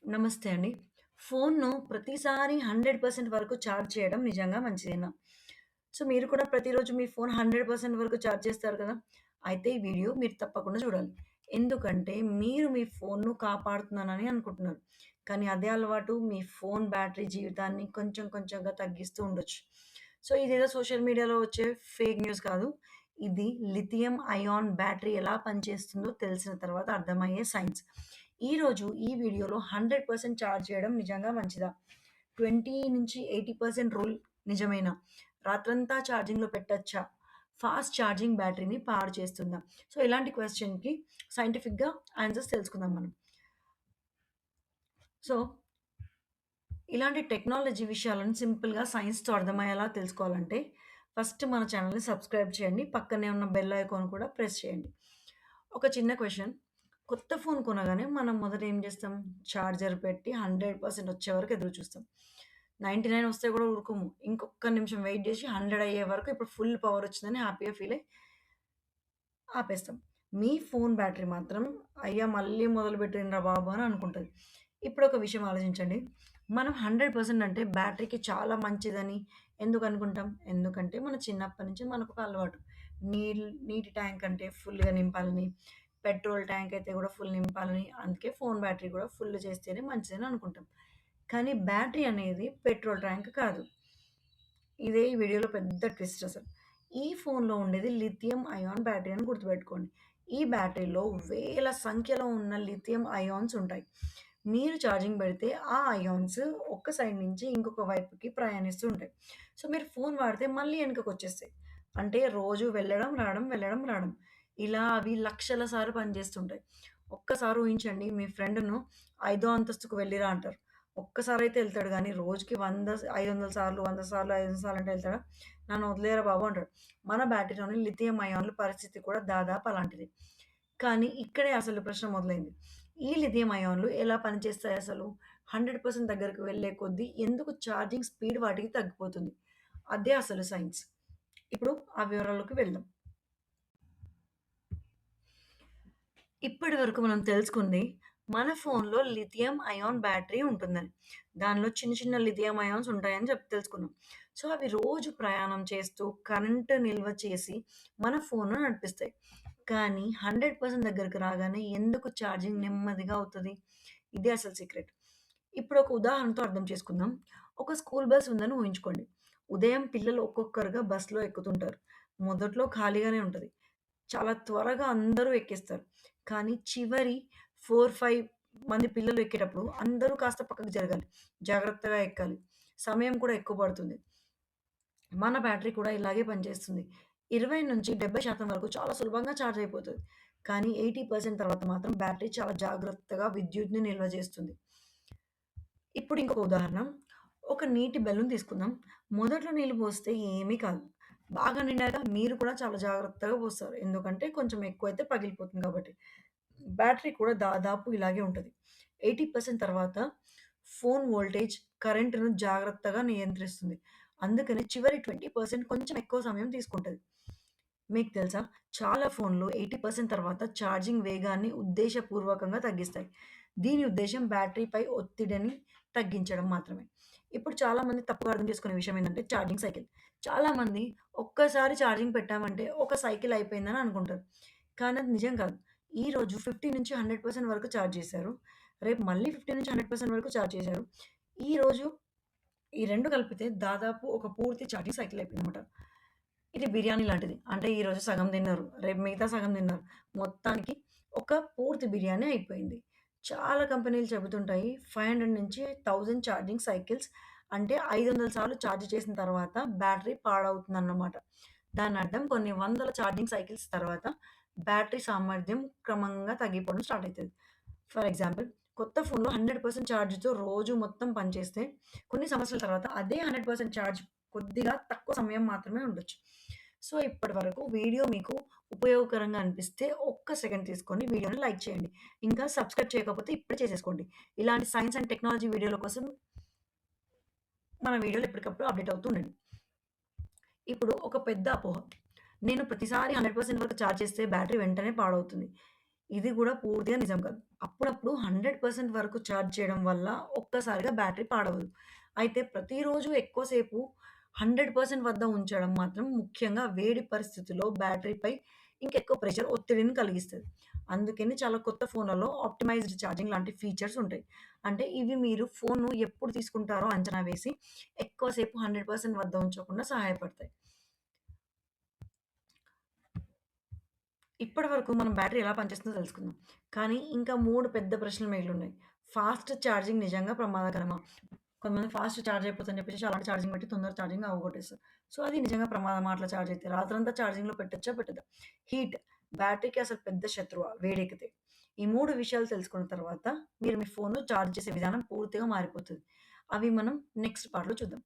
నమస్తే అండి. ఫోన్‌ను ప్రతిసారి 100% వరకు చార్జ్ చేయడం నిజంగా మంచిదేనా? సో, మీరు కూడా ప్రతిరోజు మీ ఫోన్ 100% వరకు చార్జ్ చేస్తారు కదా! అయితే ఈ వీడియో మీరు తప్పకుండా చూడాలి. ఎందుకంటే మీరు మీ ఫోన్‌ను కాపాడుతున్నానని అనుకుంటున్నారు. కానీ అదే అలవాటు మీ ఫోన్ బ్యాటరీ జీవితాన్ని కొంచెం కొంచెంగా తగ్గిస్తూ ఉండొచ్చు. సో, ఇదేదో సోషల్ మీడియాలో వచ్చే ఫేక్ న్యూస్ కాదు. ఇది లిథియం అయాన్ బ్యాటరీ ఎలా పనిచేస్తుందో తెలిసిన తర్వాత అర్థమయ్యే సైన్స్. ఈరోజు ఈ వీడియోలో 100% చార్జ్ చేయడం నిజంగా మంచిదా? 20-80% రూల్ నిజమేనా? రాత్రంతా ఛార్జింగ్‌లో పెట్టచ్చా? ఫాస్ట్ ఛార్జింగ్ బ్యాటరీని పాడు చేస్తుందా? సో, ఇలాంటి క్వెషన్‌కి సైంటిఫిక్‌గా ఆన్సర్స్ తెలుసుకుందాం మనం. సో, ఇలాంటి టెక్నాలజీ విషయాలను సింపుల్‌గా సైన్స్‌తో అర్థమయ్యేలా తెలుసుకోవాలంటే, ఫస్ట్ మన ఛానెల్‌ని సబ్స్క్రైబ్ చేయండి. పక్కనే ఉన్న బెల్ ఐకాన్ కూడా ప్రెస్ చేయండి. ఒక చిన్న క్వెషన్. కొత్త ఫోన్ కొనగానే మనం మొదట ఏం చేస్తాం? చార్జర్ పెట్టి 100% వచ్చే వరకు ఎదురు చూస్తాం. 99 వస్తే కూడా ఊరుకోము. ఇంకొక్క నిమిషం వెయిట్ చేసి 100 అయ్యే వరకు ఇప్పుడు ఫుల్ పవర్ వచ్చిందని హ్యాపీగా ఫీల్ అయ్యి ఆపేస్తాం. మీ ఫోన్ బ్యాటరీ మాత్రం అయ్యా! మళ్ళీ మొదలుపెట్టిండ్రా బాబు అని అనుకుంటది. ఇప్పుడొక విషయం ఆలోచించండి. మనం 100% అంటే బ్యాటరీకి చాలా మంచిదని ఎందుకు అనుకుంటాం? ఎందుకంటే మన చిన్నప్పటి నుంచి మనకొక అలవాటు. నీటి ట్యాంక్ అంటే ఫుల్‌గా నింపాలని, పెట్రోల్ ట్యాంక్ అయితే కూడా ఫుల్ నింపాలని, అందుకే ఫోన్ బ్యాటరీ కూడా ఫుల్ చేస్తేనే మంచిదని అనుకుంటాం. కానీ బ్యాటరీ అనేది పెట్రోల్ ట్యాంక్ కాదు. ఇదే ఈ వీడియోలో పెద్ద ట్విస్ట్ అసలు. ఈ ఫోన్‌లో ఉండేది లిథియం అయాన్ బ్యాటరీ అని గుర్తుపెట్టుకోండి. ఈ బ్యాటరీలో వేల సంఖ్యలో ఉన్న లిథియం అయాన్స్ ఉంటాయి. మీరు ఛార్జింగ్ పెడితే ఆ అయాన్స్ ఒక సైడ్ నుంచి ఇంకొక వైపుకి ప్రయాణిస్తూ ఉంటాయి. సో, మీరు ఫోన్ వాడితే మళ్ళీ వెనకకొచ్చేస్తాయి. అంటే రోజు వెళ్ళడం, రావడం, వెళ్ళడం, రావడం. ఇలా అవి లక్షల సార్లు పనిచేస్తుంటాయి. ఒక్కసారి ఊహించండి మీ ఫ్రెండ్‌ను ఐదో అంతస్తుకు వెళ్ళిరా అంటారు. ఒక్కసారైతే ఎళ్తాడు గానీ, రోజుకి 500 సార్లు, 100 సార్లు, 500 సార్లు అంటే ఎళ్తాడా? నన్ను వదిలేయరా బాబు అంటాడు. మన బ్యాటరీలోని లిథియం అయాన్‌ల పరిస్థితి కూడా దాదాపు అలాంటిదే. కానీ ఇక్కడే అసలు ప్రశ్న మొదలైంది. ఈ లిథియం అయాన్‌లు ఎలా పనిచేస్తాయసలు? 100% దగ్గరికి వెళ్ళే కొద్దీ ఎందుకు ఛార్జింగ్ స్పీడ్ వాటికి తగ్గిపోతుంది? అదే అసలు సైన్స్. ఇప్పుడు ఆ వివరాల్లోకి వెళ్దాం. ఇప్పటి వరకు మనం తెలుసుకుంది మన ఫోన్‌లో లిథియం అయాన్ బ్యాటరీ ఉంటుందని. దానిలో చిన్న చిన్న లిథియం అయాన్స్ ఉంటాయని తెలుసుకున్నాం. సో, అవి రోజు ప్రయాణం చేస్తూ కరెంట్ నిల్వ చేసి మన ఫోన్‌ను నడిపిస్తాయి. కానీ 100% దగ్గరికి రాగానే ఎందుకు ఛార్జింగ్ నెమ్మదిగా అవుతది? ఇదే అసలు సీక్రెట్. ఇప్పుడు ఒక ఉదాహరణతో అర్థం చేసుకుందాం. ఒక స్కూల్ బస్ ఉందని ఊహించుకోండి. ఉదయం పిల్లలు ఒక్కొక్కరుగా బస్‌లో ఎక్కుతుంటారు. మొదట్లో ఖాళీగానే ఉంటది. చాలా త్వరగా అందరూ ఎక్కేస్తారు. కానీ చివరి 4, 5 మంది పిల్లలు ఎక్కేటప్పుడు అందరూ కాస్త పక్కకు జరగాలి. జాగ్రత్తగా ఎక్కాలి. సమయం కూడా ఎక్కువ పడుతుంది. మన బ్యాటరీ కూడా ఇలాగే పనిచేస్తుంది. 20-70% వరకు చాలా సులభంగా చార్జ్ అయిపోతది. కానీ 80% తర్వాత మాత్రం బ్యాటరీ చాలా జాగ్రత్తగా విద్యుత్‌ని నిల్వ చేస్తుంది. ఇప్పుడు ఇంకొక ఉదాహరణ. ఒక నీటి బెలూన్ తీసుకుందాం. మొదట్లో నీళ్లు పోస్తే ఏమీ కాదు. బాగా నిండాక మీరు కూడా చాలా జాగ్రత్తగా పోస్తారు. ఎందుకంటే కొంచెం ఎక్కువైతే పగిలిపోతుంది కాబట్టి. బ్యాటరీ కూడా దాదాపు ఇలాగే ఉంటది. 80% తర్వాత ఫోన్ వోల్టేజ్ కరెంట్‌ను జాగ్రత్తగా నియంత్రిస్తుంది. అందుకని చివరి 20% కొంచెం ఎక్కువ సమయం తీసుకుంటది. మీకు తెలుసా? చాలా ఫోన్‌లు 80% తర్వాత ఛార్జింగ్ వేగాన్ని ఉద్దేశపూర్వకంగా తగ్గిస్తాయి. దీని ఉద్దేశ్యం బ్యాటరీపై ఒత్తిడిని తగ్గించడం మాత్రమే. ఇప్పుడు చాలామంది తప్పుగా అర్థం చేసుకునే విషయం ఏందంటే ఛార్జింగ్ సైకిల్. చాలామంది ఒక్కసారి ఛార్జింగ్ పెట్టామంటే ఒక సైకిల్ అయిపోయిందని అనుకుంటారు. కానీ అది నిజం కాదు. ఈరోజు 50-100% వరకు ఛార్జ్ చేశారు. రేపు మళ్ళీ 50-100% వరకు ఛార్జ్ చేశారు. ఈరోజు ఈ 2 కలిపితే దాదాపు ఒక పూర్తి ఛార్జింగ్ సైకిల్ అయిపోయిందన్నమాట. ఇది బిర్యానీ లాంటిది. అంటే ఈరోజు సగం తిన్నారు. రేపు మిగతా సగం తిన్నారు. మొత్తానికి ఒక పూర్తి బిర్యానీ అయిపోయింది. చాలా కంపెనీలు చెబుతుంటాయి 500-1000 ఛార్జింగ్ సైకిల్స్ అంటే 500 సార్లు ఛార్జ్ చేసిన తర్వాత బ్యాటరీ పాడవుతుందన్నమాట. దానర్థం కొన్ని వందల ఛార్జింగ్ సైకిల్స్ తర్వాత బ్యాటరీ సామర్థ్యం క్రమంగా తగ్గిపోవడం స్టార్ట్ అయితది. ఫర్ ఎగ్జాంపుల్ కొత్త ఫోన్‌లో 100% ఛార్జ్‌తో రోజు మొత్తం పనిచేస్తే కొన్ని సంవత్సరాల తర్వాత అదే 100% ఛార్జ్ కొద్దిగా తక్కువ సమయం మాత్రమే ఉండొచ్చు. సో, ఇప్పటి వరకు వీడియో మీకు ఉపయోగకరంగా అనిపిస్తే ఒక్క సెకండ్ తీసుకొని వీడియోని లైక్ చేయండి. ఇంకా సబ్స్క్రైబ్ చేయకపోతే ఇప్పుడే చేసేసుకోండి. ఇలాంటి సైన్స్ అండ్ టెక్నాలజీ వీడియోల కోసం మన వీడియోలు ఎప్పటికప్పుడు అప్డేట్ అవుతూ ఉండండి. ఇప్పుడు ఒక పెద్ద అపోహ. నేను ప్రతిసారి 100% వరకు చార్జ్ చేస్తే బ్యాటరీ వెంటనే పాడవుతుంది. ఇది గూడా పూర్తిగా నిజం కాదు. అప్పుడప్పుడు 100% వరకు చార్జ్ చేయడం వల్ల ఒక్కసారిగా బ్యాటరీ పాడవదు. అయితే ప్రతిరోజు ఎక్కువ సేపు 100% వద్ద ఉంచడం మాత్రం ముఖ్యంగా వేడి పరిస్థితుల్లో బ్యాటరీపై ఇంకెక్కువ ఒత్తిడిని కలిగిస్తది. అందుకని చాలా కొత్త ఫోన్లలో ఆప్టిమైజ్డ్ ఛార్జింగ్ లాంటి ఫీచర్స్ ఉంటాయి. అంటే ఇవి మీరు ఫోన్‌ను ఎప్పుడు తీసుకుంటారో అంచనా వేసి ఎక్కువ సేపు 100% వద్ద ఉంచకుండా సహాయపడతాయి. ఇప్పటివరకు మనం బ్యాటరీ ఎలా పనిచేస్తుందో తెలుసుకుందాం. కానీ ఇంకా 3 పెద్ద ప్రశ్నలు మిగిలున్నాయి. ఫాస్ట్ ఛార్జింగ్ నిజంగా ప్రమాదకరమా? కొంతమంది ఫాస్ట్ ఛార్జ్ అయిపోతుందని చెప్పేసి అలాంటి ఛార్జింగ్ పెట్టి తొందరగా ఛార్జింగ్ అవ్వగొట్టేస్తారు. సో, అది నిజంగా ప్రమాదమా అట్లా ఛార్జ్ అయితే? రాత్రంతా ఛార్జింగ్‌లో పెట్టొచ్చా? పెట్టొద్దా? హీట్ బ్యాటరీకి అసలు పెద్ద శత్రువా వేడెక్కితే? ఈ 3 విషయాలు తెలుసుకున్న తర్వాత మీరు మీ ఫోన్‌ను ఛార్జ్ చేసే విధానం పూర్తిగా మారిపోతది. అవి మనం నెక్స్ట్ పార్ట్‌లో చూద్దాం.